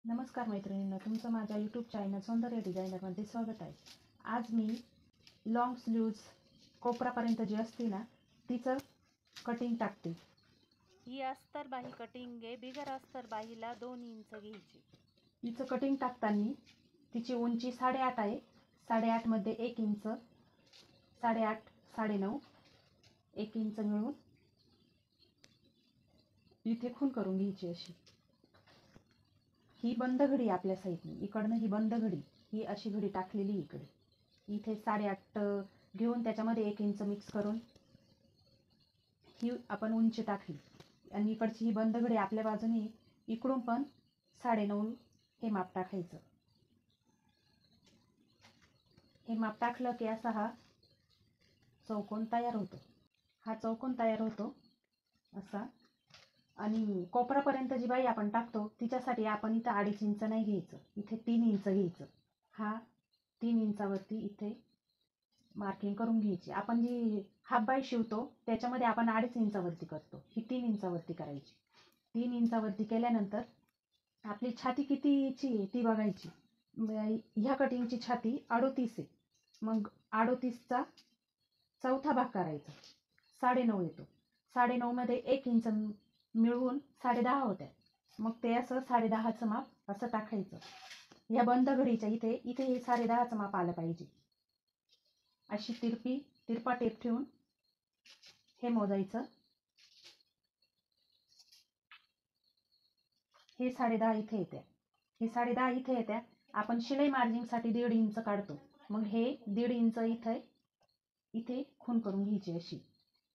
नमस्कार मैत्रिणींनो, तुमचं माझ्या यूट्यूब चॅनल सौंदर्य डिझायनरमध्ये स्वागत आहे। आज मी लॉंग स्लीव्ज कोपरापर्यंत जी असते ना तिचं कटिंग टाकते। ही अस्तर बाही कटिंग आहे। बिगर अस्तर बाहीला 2 इंच घ्यायची। हिचं कटिंग टाकताना तिची उंची 8.5 आहे। 8.5 मध्ये 1 इंच, 8.5 9.5 1 इंच मिळून इथे खून करून घ्यायची। अशी ही बंद घडी आपल्या साईडने, इकडनं ही बंद घडी, ही अशी घडी टाकलेली इकडे। इथे 8.5 घेऊन त्याच्यामध्ये 1 इंच मिक्स करून ही आपण उंची टाकली आणि इकडची ही बंद घडी आपल्या बाजूने, इकडून पण 9.5 हे माप टाकायचं। हे माप टाकलं की असा हा चौकोन तयार होतो। हा चौकोन तयार होतो असा। आणि कोपरापर्यंत जी बाई आपण टाकतो तिच्यासाठी आपण इथं 2.5 इंच नाही घ्यायचं, इथे 3 इंच घ्यायचं। हा 3 इंचावरती इथे मार्किंग करून घ्यायची। आपण जी हाफ बाई शिवतो त्याच्यामध्ये आपण 2.5 इंचावरती करतो, ही 3 इंचावरती करायची। 3 इंचावरती केल्यानंतर आपली छाती कितीची आहे ती बघायची। ह्या कटिंगची छाती 38 आहे, मग 38चा चौथा भाग करायचा, 9.5 येतो। 9.5 मध्ये 1 इंच मिळवून 10.5 होत्या, मग ते असं 10.5चं माप असं टाकायचं। या बंद घडीच्या इथे इथे हे 10.5चं माप आलं पाहिजे। अशी तिरपा टेप ठेवून हे मोजायचं। हे 10.5 इथे येत्या, हे 10.5 इथे येत्या। आपण शिलाई मार्जिनसाठी 1.5 इंच काढतो, मग हे 1.5 इंच इथे खून करून घ्यायची अशी।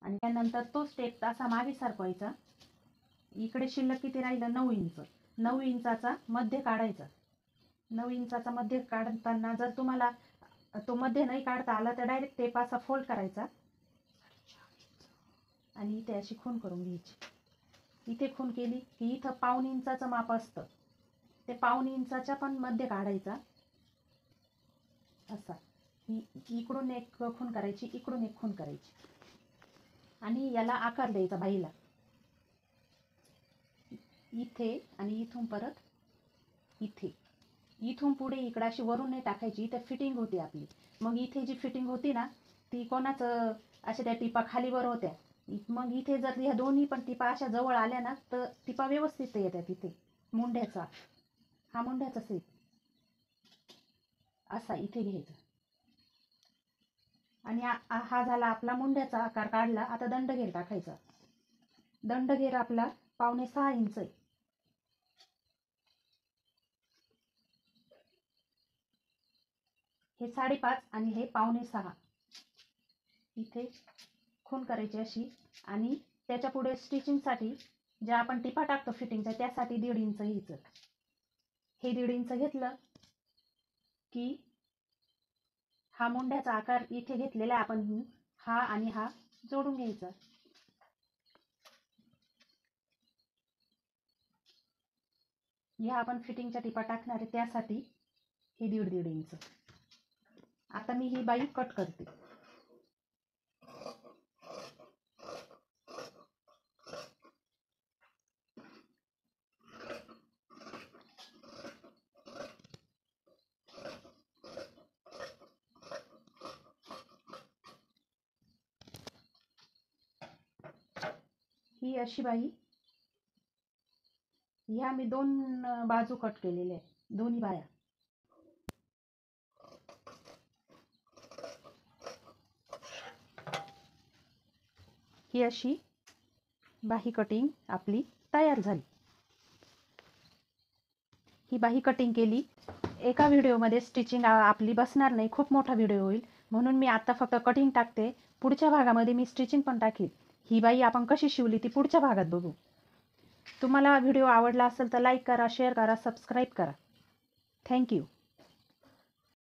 आणि त्यानंतर तो स्टेप असा मागे सरकवायचा। इकडे शिल्लक किती राहिलं? 9 इंच। 9 इंचाचा मध्य काढायचा। 9 इंचाचा मध्य काढताना जर तुम्हाला तो मध्य नाही काढता आला तर डायरेक्ट टेप असा फोल्ड करायचा आणि इथे अशी खून करून घ्यायची। इथे खून केली की इथं 1/2 इंचाचं माप असतं, ते 1/2 इंचाच्या पण मध्य काढायचा असा। इकडून एक खून करायची, इकडून एक खून करायची आणि याला आकार द्यायचा बाईला। इथे आणि इथून परत इथे, इथून पुढे इकडे अशी वरून नाही टाकायची, इथे फिटिंग होती आपली। मग इथे जी फिटिंग होती ना ती कोणाचं अशा त्या टिपा खालीवर होत्या, मग इथे जर ह्या दोन्ही पण टिपा अशा जवळ आल्या ना तर टिपा व्यवस्थित येतात। इथे मुंड्याचा, हा मुंड्याचा सेट असा इथे घ्यायचा। आणि हा झाला आपला मुंड्याचा आकार काढला। आता दंडघेर टाकायचा। दंडघेर आपला 5.5 इंच आहे। हे 5.5 आणि हे 5.5 इथे खून करायची अशी। आणि त्याच्या पुढे स्टिचिंगसाठी ज्या आपण टिपा टाकतो फिटिंगच्या त्यासाठी 1.5 इंच घ्यायचं। हे 1.5 इंच घेतलं की हा मुंड्याचा आकार इथे घेतलेला आपण, हा आणि हा जोडून घ्यायचा। ह्या आपण फिटिंगच्या टिपा टाकणार आहे त्यासाठी हे 1.5 इंच। आता मी ही बाई कट करते। ही अशी बाई, ह्या मी 2 बाजू कट केलेल्या आहेत, दोन्ही बाया। ही अशी बाही कटिंग आपली तयार झाली। ही बाही कटिंग केली। एका व्हिडिओमध्ये स्टिचिंग आपली बसणार नाही, खूप मोठा व्हिडिओ होईल, म्हणून मी आता फक्त कटिंग टाकते। पुढच्या भागामध्ये मी स्टिचिंग पण टाकेल। ही बाई आपण कशी शिवली ती पुढच्या भागात बघू। तुम्हाला व्हिडिओ आवडला असेल तर लाईक करा, शेअर करा, सबस्क्राईब करा। थँक्यू।